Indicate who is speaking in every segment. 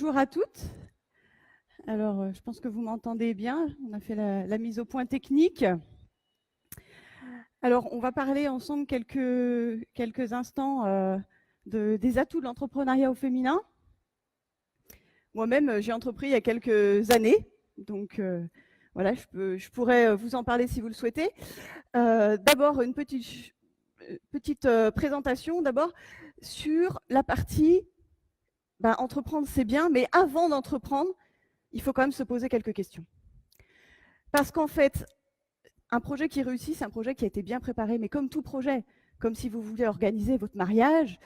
Speaker 1: bonjour à toutes. Alors, je pense que vous m'entendez bien. On a fait la mise au point technique. Alors, on va parler ensemble quelques instants des atouts de l'entrepreneuriat au féminin. Moi-même, j'ai entrepris il y a quelques années. Donc, voilà, je pourrais vous en parler si vous le souhaitez. D'abord, une petite présentation d'abord sur la partie entreprendre, c'est bien, mais avant d'entreprendre, il faut quand même se poser quelques questions. Parce qu'en fait, un projet qui réussit, c'est un projet qui a été bien préparé, mais comme tout projet, comme si vous voulez organiser votre mariage,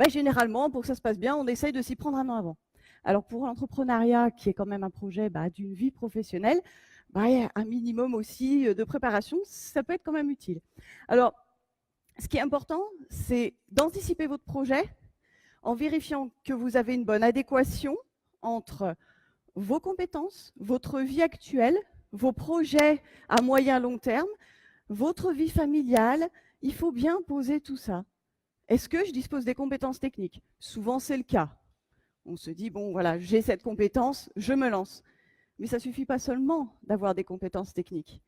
Speaker 1: généralement, pour que ça se passe bien, on essaye de s'y prendre un an avant. Alors pour l'entrepreneuriat, qui est quand même un projet d'une vie professionnelle, un minimum aussi de préparation, ça peut être quand même utile. Alors, ce qui est important, c'est d'anticiper votre projet en vérifiant que vous avez une bonne adéquation entre vos compétences, votre vie actuelle, vos projets à moyen long terme, votre vie familiale. Il faut bien poser tout ça. Est-ce que je dispose des compétences techniques? Souvent, c'est le cas. On se dit, bon, voilà, j'ai cette compétence, je me lance. Mais ça ne suffit pas seulement d'avoir des compétences techniques.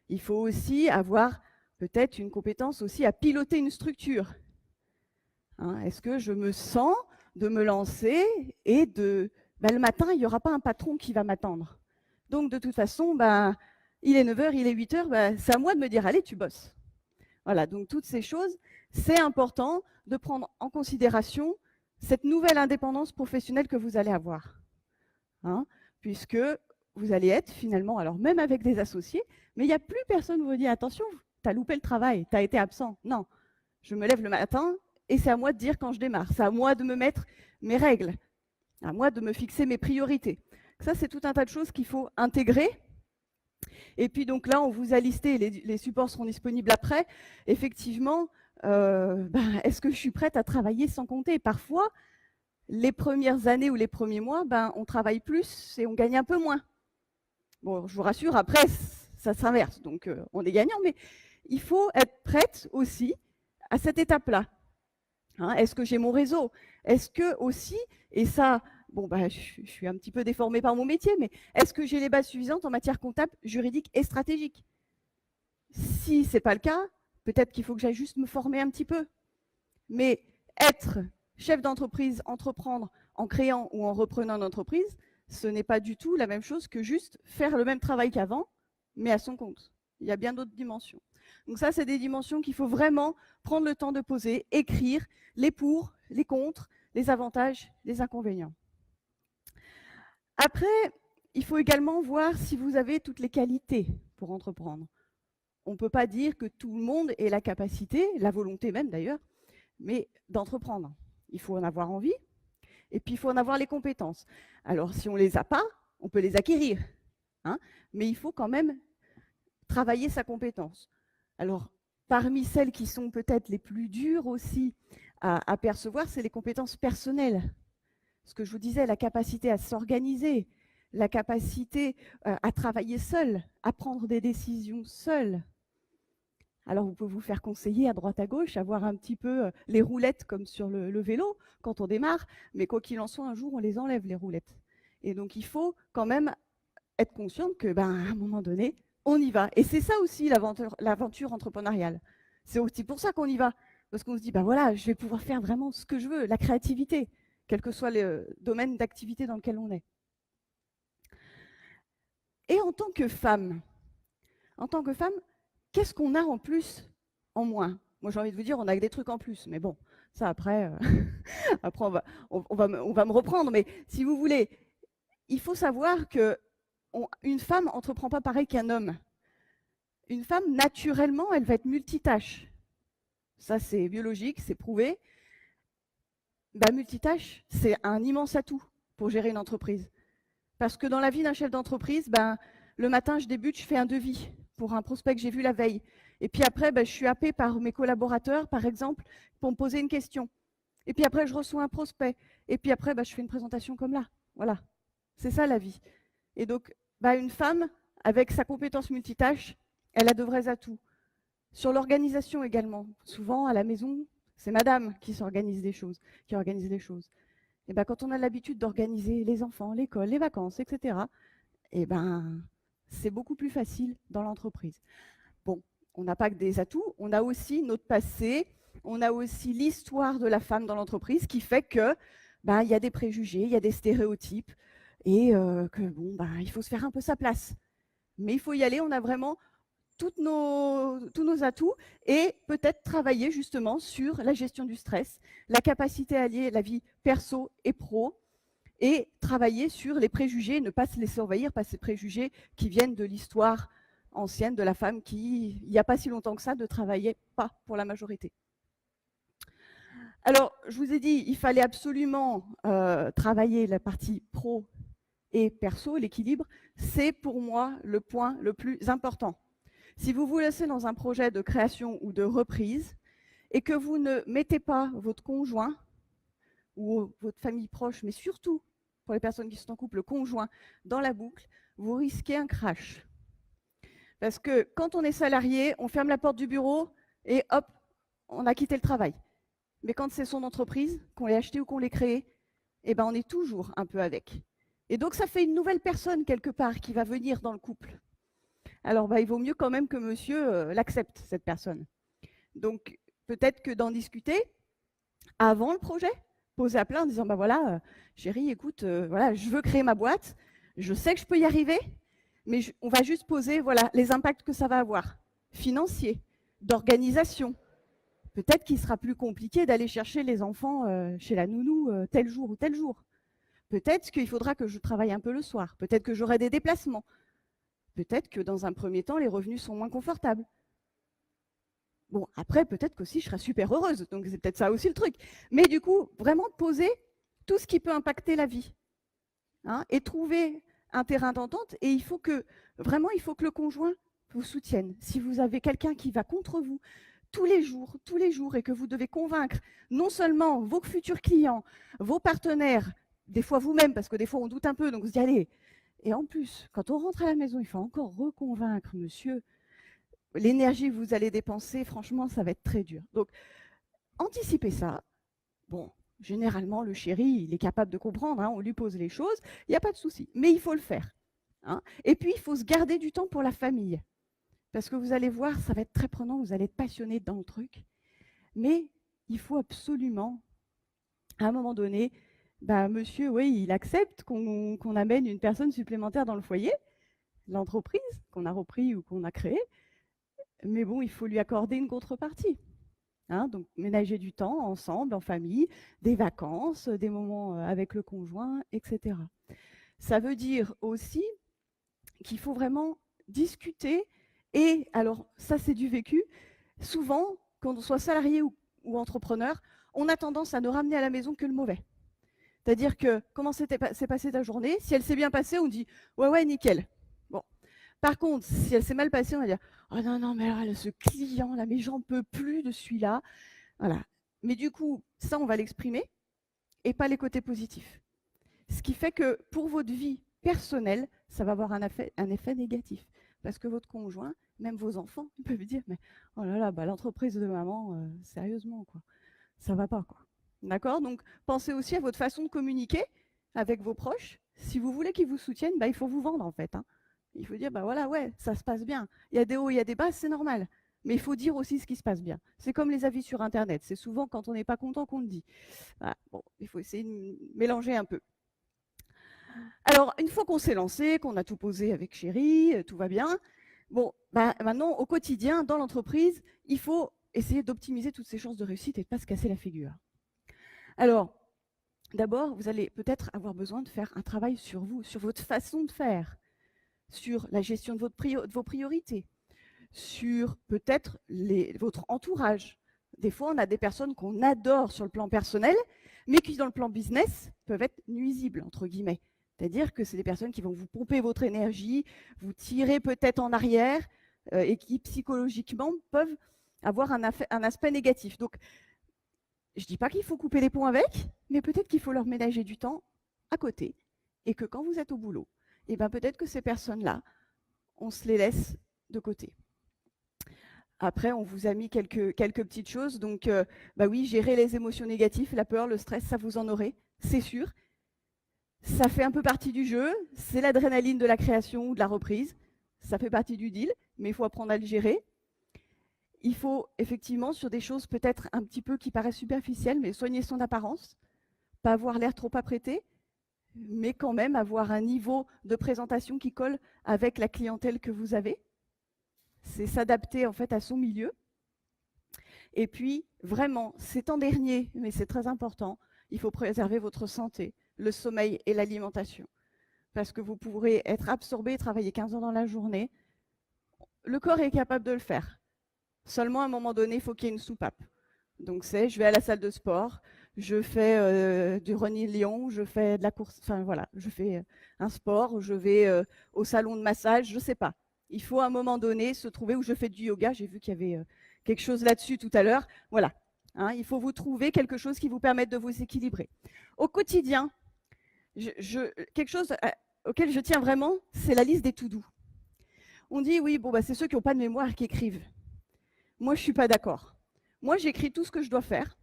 Speaker 1: Il faut aussi avoir peut-être une compétence aussi à piloter une structure. Est-ce que je me sens de me lancer et le matin, il n'y aura pas un patron qui va m'attendre. Donc, de toute façon, il est 9h, il est 8h, c'est à moi de me dire, allez, tu bosses. Voilà, donc toutes ces choses, c'est important de prendre en considération cette nouvelle indépendance professionnelle que vous allez avoir. Puisque vous allez être finalement, alors même avec des associés, mais il n'y a plus personne qui vous dit, attention, tu as loupé le travail, tu as été absent. Non, je me lève le matin et c'est à moi de dire quand je démarre. C'est à moi de me mettre mes règles, à moi de me fixer mes priorités. Ça, c'est tout un tas de choses qu'il faut intégrer. Et puis donc là, on vous a listé, les supports seront disponibles après. Effectivement, est-ce que je suis prête à travailler sans compter? Parfois, les premières années ou les premiers mois, on travaille plus et on gagne un peu moins. Bon, je vous rassure, après, ça s'inverse, donc on est gagnant, mais il faut être prête aussi à cette étape-là. Est-ce que j'ai mon réseau? Est-ce que aussi, et ça, je suis un petit peu déformée par mon métier, mais est-ce que j'ai les bases suffisantes en matière comptable, juridique et stratégique? Si ce n'est pas le cas, peut-être qu'il faut que j'aille juste me former un petit peu. Mais être chef d'entreprise, entreprendre en créant ou en reprenant une entreprise, ce n'est pas du tout la même chose que juste faire le même travail qu'avant, mais à son compte. Il y a bien d'autres dimensions. Donc ça, c'est des dimensions qu'il faut vraiment prendre le temps de poser, écrire les pour, les contre, les avantages, les inconvénients. Après, il faut également voir si vous avez toutes les qualités pour entreprendre. On ne peut pas dire que tout le monde ait la capacité, la volonté même d'ailleurs, mais d'entreprendre. Il faut en avoir envie, et puis il faut en avoir les compétences. Alors si on ne les a pas, on peut les acquérir, mais il faut quand même travailler sa compétence. Alors, parmi celles qui sont peut-être les plus dures aussi à percevoir, c'est les compétences personnelles. Ce que je vous disais, la capacité à s'organiser, la capacité à travailler seul, à prendre des décisions seul. Alors, vous pouvez vous faire conseiller à droite à gauche, avoir un petit peu les roulettes comme sur le vélo quand on démarre, mais quoi qu'il en soit, un jour, on les enlève, les roulettes. Et donc, il faut quand même être consciente que, à un moment donné, on y va. Et c'est ça aussi l'aventure entrepreneuriale. C'est aussi pour ça qu'on y va. Parce qu'on se dit, voilà, je vais pouvoir faire vraiment ce que je veux, la créativité, quel que soit le domaine d'activité dans lequel on est. Et en tant que femme, qu'est-ce qu'on a en plus, en moins? Moi, j'ai envie de vous dire, on a des trucs en plus. Mais bon, ça, après, après on va me reprendre. Mais si vous voulez, il faut savoir qu'une femme n'entreprend pas pareil qu'un homme. Une femme, naturellement, elle va être multitâche. Ça, c'est biologique, c'est prouvé. Multitâche, c'est un immense atout pour gérer une entreprise. Parce que dans la vie d'un chef d'entreprise, le matin, je débute, je fais un devis pour un prospect que j'ai vu la veille. Et puis après, je suis happée par mes collaborateurs, par exemple, pour me poser une question. Et puis après, je reçois un prospect. Et puis après, je fais une présentation comme là. Voilà. C'est ça la vie. Et donc, une femme, avec sa compétence multitâche, elle a de vrais atouts. Sur l'organisation également. Souvent, à la maison, c'est madame qui s'organise des choses, qui organise les choses. Et ben, quand on a l'habitude d'organiser les enfants, l'école, les vacances, etc., et ben, c'est beaucoup plus facile dans l'entreprise. Bon, on n'a pas que des atouts, on a aussi notre passé, on a aussi l'histoire de la femme dans l'entreprise qui fait que ben, y a des préjugés, il y a des stéréotypes, et que bon, ben, il faut se faire un peu sa place. Mais il faut y aller, on a vraiment tous nos atouts et peut-être travailler justement sur la gestion du stress, la capacité à allier la vie perso et pro, et travailler sur les préjugés, ne pas se laisser envahir par ces préjugés qui viennent de l'histoire ancienne de la femme qui, il n'y a pas si longtemps que ça, ne travaillait pas pour la majorité. Alors, je vous ai dit, il fallait absolument travailler la partie pro et perso, l'équilibre. C'est pour moi le point le plus important. Si vous vous laissez dans un projet de création ou de reprise et que vous ne mettez pas votre conjoint ou votre famille proche, mais surtout pour les personnes qui sont en couple, le conjoint, dans la boucle, vous risquez un crash. Parce que quand on est salarié, on ferme la porte du bureau et hop, on a quitté le travail. Mais quand c'est son entreprise, qu'on l'ait acheté ou qu'on l'ait créé, eh ben on est toujours un peu avec. Et donc ça fait une nouvelle personne quelque part qui va venir dans le couple. Alors bah, il vaut mieux quand même que monsieur l'accepte, cette personne. Donc peut-être que d'en discuter avant le projet, poser à plat en disant bah voilà, chérie, écoute, voilà, je veux créer ma boîte, je sais que je peux y arriver, mais on va juste poser voilà les impacts que ça va avoir, financiers, d'organisation. Peut-être qu'il sera plus compliqué d'aller chercher les enfants chez la nounou tel jour ou tel jour. Peut-être qu'il faudra que je travaille un peu le soir. Peut-être que j'aurai des déplacements. Peut-être que dans un premier temps, les revenus sont moins confortables. Bon, après, peut-être qu'aussi, je serai super heureuse. Donc, c'est peut-être ça aussi le truc. Mais du coup, vraiment poser tout ce qui peut impacter la vie. Hein, et trouver un terrain d'entente. Et il faut que, vraiment, il faut que le conjoint vous soutienne. Si vous avez quelqu'un qui va contre vous tous les jours, et que vous devez convaincre non seulement vos futurs clients, vos partenaires, des fois vous-même, parce que des fois on doute un peu, donc vous dites allez. Et en plus, quand on rentre à la maison, il faut encore reconvaincre monsieur. L'énergie que vous allez dépenser, franchement, ça va être très dur. Donc, anticipez ça. Bon, généralement, le chéri, il est capable de comprendre. Hein, on lui pose les choses, il n'y a pas de souci. Mais il faut le faire. Hein. Et puis, il faut se garder du temps pour la famille. Parce que vous allez voir, ça va être très prenant, vous allez être passionné dans le truc. Mais il faut absolument, à un moment donné, bah, monsieur, oui, il accepte qu'on amène une personne supplémentaire dans le foyer, l'entreprise qu'on a repris ou qu'on a créée. Mais bon, il faut lui accorder une contrepartie. Hein, donc, ménager du temps ensemble, en famille, des vacances, des moments avec le conjoint, etc. Ça veut dire aussi qu'il faut vraiment discuter. Et alors, ça, c'est du vécu. Souvent, quand on soit salarié ou entrepreneur, on a tendance à ne ramener à la maison que le mauvais. C'est-à-dire que comment s'est passée ta journée? Si elle s'est bien passée, on dit ouais, nickel. Bon. Par contre, si elle s'est mal passée, on va dire oh non, mais alors, ce client-là, mais j'en peux plus de celui-là. Voilà. Mais du coup, ça, on va l'exprimer et pas les côtés positifs. Ce qui fait que pour votre vie personnelle, ça va avoir un effet négatif. Parce que votre conjoint, même vos enfants, ils peuvent dire mais oh là là, bah, l'entreprise de maman, sérieusement, quoi. Ça va pas, quoi. D'accord? Donc, pensez aussi à votre façon de communiquer avec vos proches. Si vous voulez qu'ils vous soutiennent, bah, il faut vous vendre, en fait. Hein. Il faut dire, bah voilà, ouais, ça se passe bien. Il y a des hauts, il y a des bas, c'est normal. Mais il faut dire aussi ce qui se passe bien. C'est comme les avis sur Internet. C'est souvent quand on n'est pas content qu'on le dit. Voilà. Bon, il faut essayer de mélanger un peu. Alors, une fois qu'on s'est lancé, qu'on a tout posé avec chérie, tout va bien. Bon, bah, maintenant, au quotidien, dans l'entreprise, il faut essayer d'optimiser toutes ces chances de réussite et de ne pas se casser la figure. Alors, d'abord, vous allez peut-être avoir besoin de faire un travail sur vous, sur votre façon de faire, sur la gestion de vos priorités, sur peut-être votre entourage. Des fois, on a des personnes qu'on adore sur le plan personnel, mais qui, dans le plan business, peuvent être nuisibles, entre guillemets. C'est-à-dire que c'est des personnes qui vont vous pomper votre énergie, vous tirer peut-être en arrière, et qui, psychologiquement, peuvent avoir un aspect négatif. Donc, je ne dis pas qu'il faut couper les ponts avec, mais peut-être qu'il faut leur ménager du temps à côté. Et que quand vous êtes au boulot, et ben peut-être que ces personnes-là, on se les laisse de côté. Après, on vous a mis quelques petites choses. Donc, bah oui, gérer les émotions négatives, la peur, le stress, ça vous en aurez, c'est sûr. Ça fait un peu partie du jeu. C'est l'adrénaline de la création ou de la reprise. Ça fait partie du deal, mais il faut apprendre à le gérer. Il faut effectivement, sur des choses peut-être un petit peu qui paraissent superficielles, mais soigner son apparence, pas avoir l'air trop apprêté, mais quand même avoir un niveau de présentation qui colle avec la clientèle que vous avez. C'est s'adapter en fait à son milieu. Et puis, vraiment, c'est en dernier, mais c'est très important, il faut préserver votre santé, le sommeil et l'alimentation. Parce que vous pourrez être absorbé, travailler 15 heures dans la journée. Le corps est capable de le faire. Seulement, à un moment donné, il faut qu'il y ait une soupape. Donc, je vais à la salle de sport, je fais du running Lyon, je fais de la course, enfin voilà, je fais un sport, je vais au salon de massage, je ne sais pas. Il faut à un moment donné se trouver où je fais du yoga. J'ai vu qu'il y avait quelque chose là-dessus tout à l'heure. Voilà. Hein, il faut vous trouver quelque chose qui vous permette de vous équilibrer. Au quotidien, quelque chose auquel je tiens vraiment, c'est la liste des to-do. On dit oui, bon, bah, c'est ceux qui n'ont pas de mémoire qui écrivent. Moi, je ne suis pas d'accord. Moi, j'écris tout ce que je dois faire.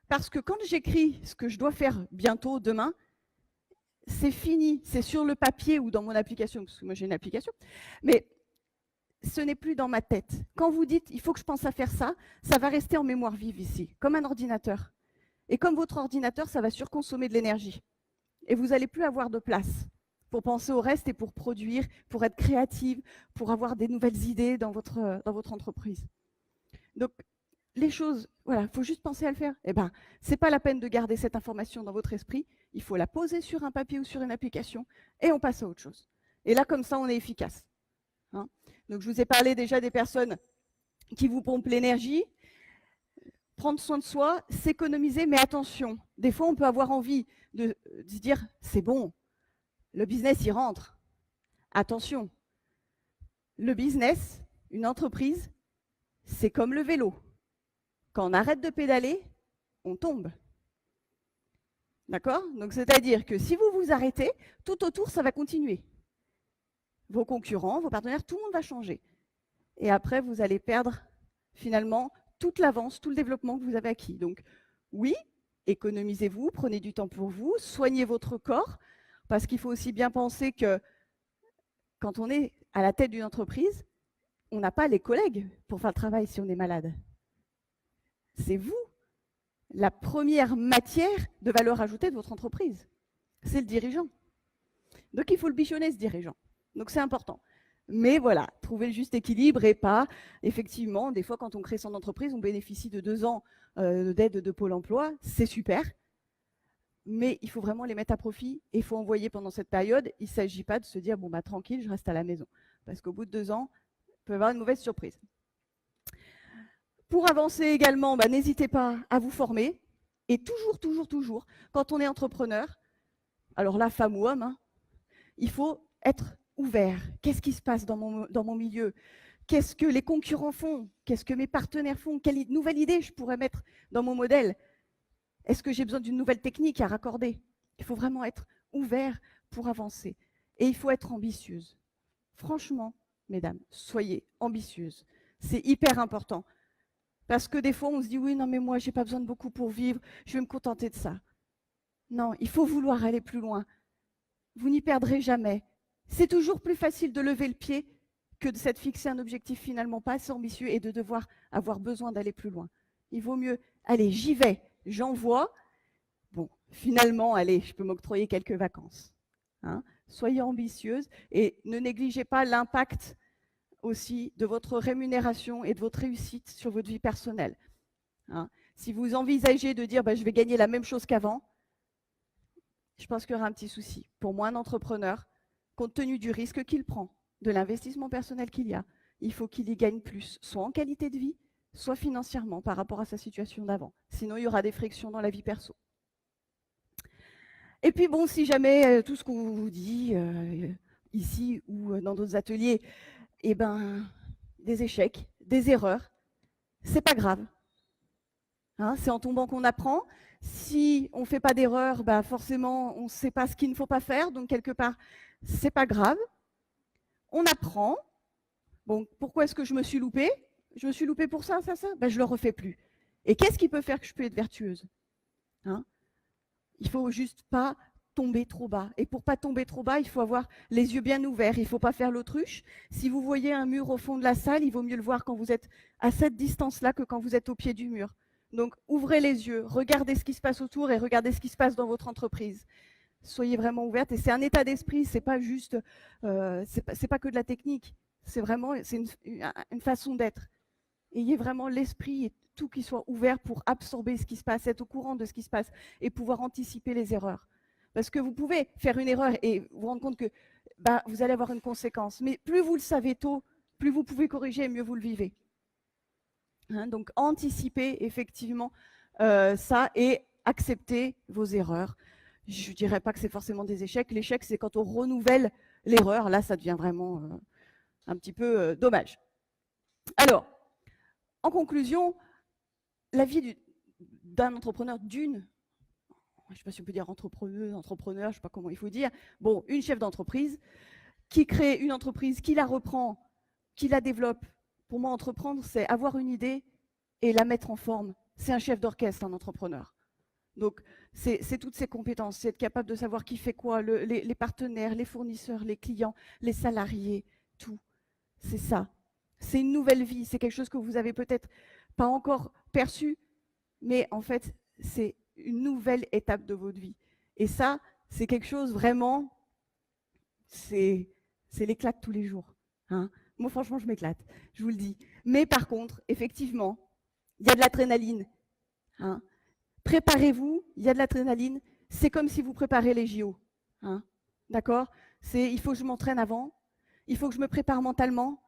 Speaker 1: Parce que quand j'écris ce que je dois faire bientôt, demain, c'est fini. C'est sur le papier ou dans mon application, parce que moi, j'ai une application. Mais ce n'est plus dans ma tête. Quand vous dites, il faut que je pense à faire ça, ça va rester en mémoire vive ici, comme un ordinateur. Et comme votre ordinateur, ça va surconsommer de l'énergie. Et vous n'allez plus avoir de place pour penser au reste et pour produire, pour être créative, pour avoir des nouvelles idées dans votre entreprise. Donc, les choses, voilà, il faut juste penser à le faire. Eh bien, ce n'est pas la peine de garder cette information dans votre esprit. Il faut la poser sur un papier ou sur une application et on passe à autre chose. Et là, comme ça, on est efficace. Hein. Donc, je vous ai parlé déjà des personnes qui vous pompent l'énergie. Prendre soin de soi, s'économiser, mais attention, des fois, on peut avoir envie de se dire, c'est bon, le business, il rentre. Attention, le business, une entreprise, c'est comme le vélo. Quand on arrête de pédaler, on tombe. D'accord? Donc, c'est-à-dire que si vous vous arrêtez, tout autour, ça va continuer. Vos concurrents, vos partenaires, tout le monde va changer. Et après, vous allez perdre, finalement, toute l'avance, tout le développement que vous avez acquis. Donc, oui, économisez-vous, prenez du temps pour vous, soignez votre corps, parce qu'il faut aussi bien penser que quand on est à la tête d'une entreprise, on n'a pas les collègues pour faire le travail si on est malade. C'est vous, la première matière de valeur ajoutée de votre entreprise. C'est le dirigeant. Donc, il faut le bichonner, ce dirigeant. Donc, c'est important. Mais voilà, trouver le juste équilibre et pas, effectivement, des fois, quand on crée son entreprise, on bénéficie de 2 ans d'aide de Pôle emploi. C'est super. Mais il faut vraiment les mettre à profit et il faut envoyer pendant cette période. Il ne s'agit pas de se dire, bon, bah, tranquille, je reste à la maison. Parce qu'au bout de 2 ans, il peut y avoir une mauvaise surprise. Pour avancer également, bah, n'hésitez pas à vous former. Et toujours, quand on est entrepreneur, alors là, femme ou homme, hein, il faut être ouvert. Qu'est-ce qui se passe dans mon milieu? Qu'est-ce que les concurrents font? Qu'est-ce que mes partenaires font? Quelle nouvelle idée je pourrais mettre dans mon modèle? Est-ce que j'ai besoin d'une nouvelle technique à raccorder? Il faut vraiment être ouvert pour avancer. Et il faut être ambitieuse. Franchement, mesdames, soyez ambitieuses. C'est hyper important. Parce que des fois, on se dit, oui, non, mais moi, je n'ai pas besoin de beaucoup pour vivre, je vais me contenter de ça. Non, il faut vouloir aller plus loin. Vous n'y perdrez jamais. C'est toujours plus facile de lever le pied que de s'être fixé un objectif finalement pas assez ambitieux et de devoir avoir besoin d'aller plus loin. Il vaut mieux, allez, j'y vais, j'envoie. Bon, finalement, allez, je peux m'octroyer quelques vacances. Hein. Soyez ambitieuse et ne négligez pas l'impact aussi de votre rémunération et de votre réussite sur votre vie personnelle. Hein. Si vous envisagez de dire bah, je vais gagner la même chose qu'avant, je pense qu'il y aura un petit souci. Pour moi, un entrepreneur, compte tenu du risque qu'il prend, de l'investissement personnel qu'il y a, il faut qu'il y gagne plus, soit en qualité de vie, soit financièrement par rapport à sa situation d'avant. Sinon, il y aura des frictions dans la vie perso. Et puis bon, si jamais tout ce qu'on vous dit ici ou dans d'autres ateliers, eh ben, des échecs, des erreurs, c'est pas grave. Hein, c'est en tombant qu'on apprend. Si on ne fait pas d'erreur, bah forcément, on ne sait pas ce qu'il ne faut pas faire. Donc, quelque part, c'est pas grave. On apprend. Bon, pourquoi est-ce que je me suis loupée? je me suis loupée pour ça, ben, je le refais plus. Et qu'est-ce qui peut faire que je peux être vertueuse, hein? Il faut juste pas tomber trop bas. Et pour pas tomber trop bas, il faut avoir les yeux bien ouverts. Il faut pas faire l'autruche. Si vous voyez un mur au fond de la salle, il vaut mieux le voir quand vous êtes à cette distance-là que quand vous êtes au pied du mur. Donc, ouvrez les yeux, regardez ce qui se passe autour et regardez ce qui se passe dans votre entreprise. Soyez vraiment ouverte. Et c'est un état d'esprit. C'est pas juste, c'est pas que de la technique. C'est vraiment, c'est une façon d'être. Ayez vraiment l'esprit et tout qui soit ouvert pour absorber ce qui se passe, être au courant de ce qui se passe et pouvoir anticiper les erreurs. Parce que vous pouvez faire une erreur et vous rendre compte que bah, vous allez avoir une conséquence. Mais plus vous le savez tôt, plus vous pouvez corriger et mieux vous le vivez. Hein, donc anticipez effectivement ça et acceptez vos erreurs. Je ne dirais pas que c'est forcément des échecs. L'échec, c'est quand on renouvelle l'erreur. Là, ça devient vraiment un petit peu dommage. Alors, en conclusion, la vie d'un entrepreneur, je ne sais pas si on peut dire entrepreneur, je ne sais pas comment il faut dire, bon, une chef d'entreprise qui crée une entreprise, qui la reprend, qui la développe. Pour moi, entreprendre, c'est avoir une idée et la mettre en forme. C'est un chef d'orchestre, un entrepreneur. Donc, c'est toutes ces compétences, c'est être capable de savoir qui fait quoi, les partenaires, les fournisseurs, les clients, les salariés, tout. C'est ça. C'est une nouvelle vie, c'est quelque chose que vous avez peut-être pas encore perçu, mais en fait, c'est une nouvelle étape de votre vie. Et ça, c'est quelque chose vraiment, c'est l'éclat de tous les jours. Hein. Moi, franchement, je m'éclate, je vous le dis. Mais par contre, effectivement, il y a de l'adrénaline. Hein. Préparez-vous, il y a de l'adrénaline. C'est comme si vous préparez les JO. Hein. D'accord ? Il faut que je m'entraîne avant, il faut que je me prépare mentalement,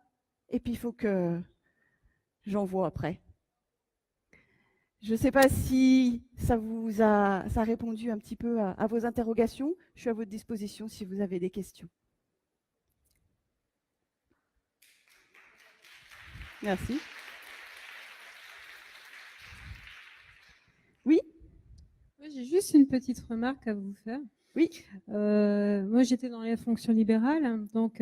Speaker 1: et puis il faut que j'envoie après. Je ne sais pas si ça a répondu un petit peu à vos interrogations. Je suis à votre disposition si vous avez des questions. Merci. Oui ?
Speaker 2: J'ai juste une petite remarque à vous faire.
Speaker 1: Oui.
Speaker 2: Moi, j'étais dans les fonctions libérales, donc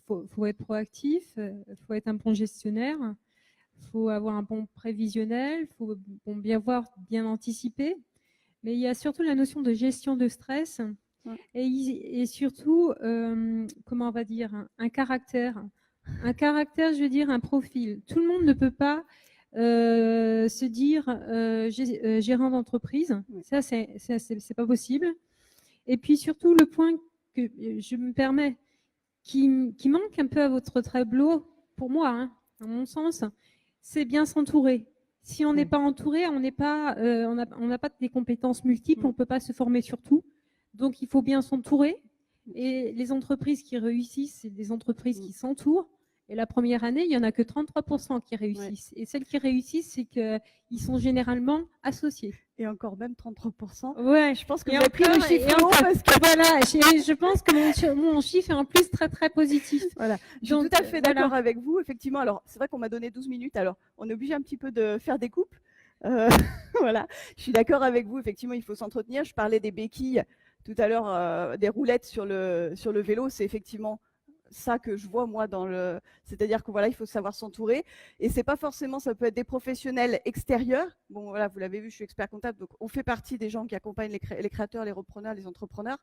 Speaker 2: faut être proactif, faut être un bon gestionnaire, faut avoir un bon prévisionnel, faut bien anticiper. Mais il y a surtout la notion de gestion de stress et surtout, comment on va dire, un caractère. Un caractère, je veux dire, un profil. Tout le monde ne peut pas se dire gérant d'entreprise. Ça, c'est pas possible. Et puis surtout, le point que je me permets, qui manque un peu à votre tableau, pour moi, hein, à mon sens, c'est bien s'entourer. Si on n'est pas entouré, on n'a pas des compétences multiples, on ne peut pas se former sur tout. Donc, il faut bien s'entourer. Et les entreprises qui réussissent, c'est des entreprises qui s'entourent. Et la première année, il n'y en a que 33% qui réussissent. Et celles qui réussissent, c'est qu'ils sont généralement associés.
Speaker 1: Et encore même 33%.
Speaker 2: Ouais,
Speaker 1: je pense que vous avez pris le chiffre haut parce que...
Speaker 2: Voilà, je pense que mon chiffre est en plus très, très positif.
Speaker 1: Voilà, je suis tout à fait d'accord avec vous, effectivement. Alors, c'est vrai qu'on m'a donné 12 minutes, alors on est obligé un petit peu de faire des coupes. Voilà, je suis d'accord avec vous, effectivement, il faut s'entretenir. Je parlais des béquilles tout à l'heure, des roulettes sur le vélo, c'est effectivement ça que je vois moi c'est-à-dire que voilà, il faut savoir s'entourer et c'est pas forcément, ça peut être des professionnels extérieurs. Bon voilà, vous l'avez vu, je suis expert comptable, donc on fait partie des gens qui accompagnent les créateurs, les repreneurs, les entrepreneurs.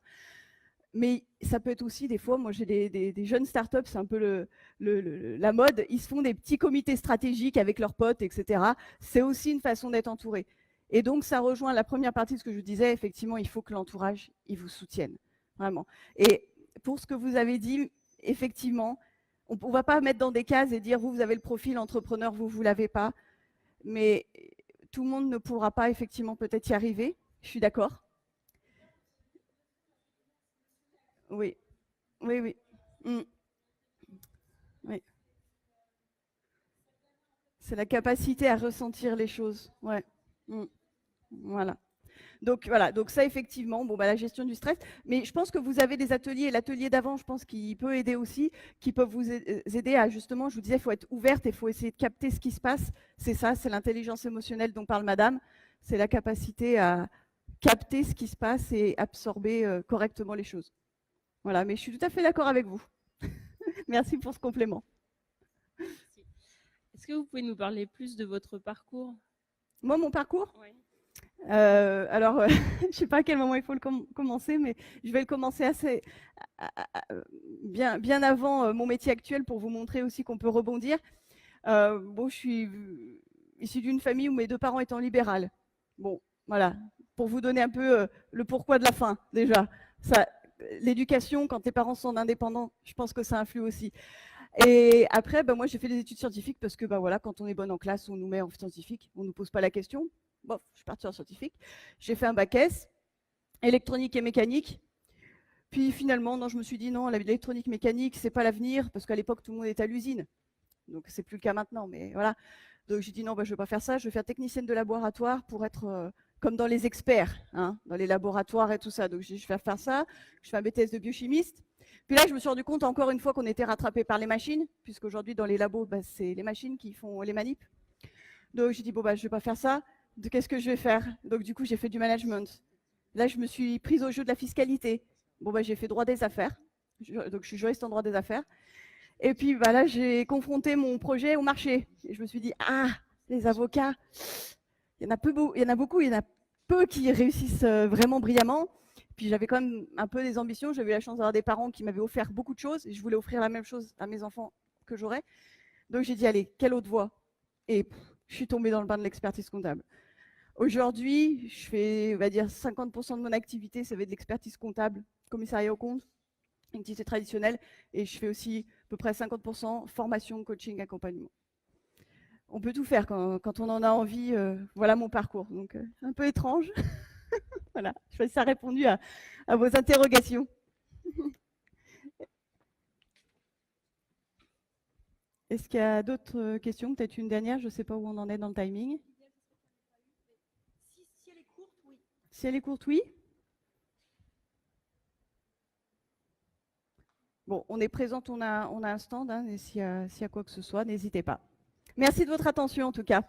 Speaker 1: Mais ça peut être aussi des fois, moi j'ai des jeunes startups, c'est un peu la mode, ils se font des petits comités stratégiques avec leurs potes, etc. C'est aussi une façon d'être entouré. Et donc ça rejoint la première partie de ce que je disais, effectivement, il faut que l'entourage, il vous soutienne, vraiment. Et pour ce que vous avez dit, effectivement, on ne va pas mettre dans des cases et dire vous avez le profil entrepreneur, vous ne l'avez pas. Mais tout le monde ne pourra pas effectivement peut-être y arriver. Je suis d'accord. Oui, oui. Oui. C'est la capacité à ressentir les choses. Ouais. Voilà. Donc voilà, donc ça effectivement, bon, bah, la gestion du stress. Mais je pense que vous avez des ateliers, l'atelier d'avant, je pense qu'il peut aider aussi, qui peuvent vous aider à justement, je vous disais, il faut être ouverte et il faut essayer de capter ce qui se passe. C'est ça, c'est l'intelligence émotionnelle dont parle Madame. C'est la capacité à capter ce qui se passe et absorber correctement les choses. Voilà, mais je suis tout à fait d'accord avec vous. Merci pour ce complément.
Speaker 3: Est-ce que vous pouvez nous parler plus de votre parcours?
Speaker 1: Moi, mon parcours?
Speaker 3: Oui.
Speaker 1: Alors, je ne sais pas à quel moment il faut le commencer, mais je vais le commencer assez bien avant mon métier actuel pour vous montrer aussi qu'on peut rebondir. Bon, je suis issue d'une famille où mes deux parents étant libérales. Bon, voilà, pour vous donner un peu le pourquoi de la fin, déjà. L'éducation, quand tes parents sont indépendants, je pense que ça influe aussi. Et après, moi, j'ai fait des études scientifiques parce que, voilà, quand on est bonne en classe, on nous met en scientifique, on ne nous pose pas la question. Bon, je suis partie en scientifique. J'ai fait un bac S, électronique et mécanique. Puis finalement, non, je me suis dit non, l'électronique mécanique, c'est pas l'avenir, parce qu'à l'époque, tout le monde était à l'usine. Donc, c'est plus le cas maintenant, mais voilà. Donc, j'ai dit non, je ne vais pas faire ça, je vais faire technicienne de laboratoire pour être comme dans les experts, hein, dans les laboratoires et tout ça. Donc, je vais faire ça. Je fais un BTS de biochimiste. Puis là, je me suis rendu compte encore une fois qu'on était rattrapé par les machines, puisqu'aujourd'hui, dans les labos, c'est les machines qui font les manips. Donc, j'ai dit, bon, je ne vais pas faire ça. Qu'est-ce que je vais faire? Donc, du coup, j'ai fait du management. Là, je me suis prise au jeu de la fiscalité. Bon, j'ai fait droit des affaires. Donc, je suis juriste en droit des affaires. Et puis, là, j'ai confronté mon projet au marché. Et je me suis dit, les avocats, il y en a beaucoup, il y en a peu qui réussissent vraiment brillamment. Puis, j'avais quand même un peu des ambitions. J'avais eu la chance d'avoir des parents qui m'avaient offert beaucoup de choses. Et je voulais offrir la même chose à mes enfants que j'aurais. Donc, j'ai dit, allez, quelle autre voie? Et je suis tombée dans le bain de l'expertise comptable. Aujourd'hui, je fais, on va dire, 50% de mon activité, ça va être de l'expertise comptable, commissariat aux comptes, activité traditionnelle, et je fais aussi à peu près 50% formation, coaching, accompagnement. On peut tout faire quand on en a envie. Voilà mon parcours. Donc, un peu étrange. Voilà, je sais si ça a répondu à vos interrogations. Est-ce qu'il y a d'autres questions? Peut-être une dernière, je ne sais pas où on en est dans le timing. Si elle est courte, oui. Si elle est courte, oui. Bon, on est présente, on a un stand, hein, et s'il y a quoi que ce soit, n'hésitez pas. Merci de votre attention en tout cas.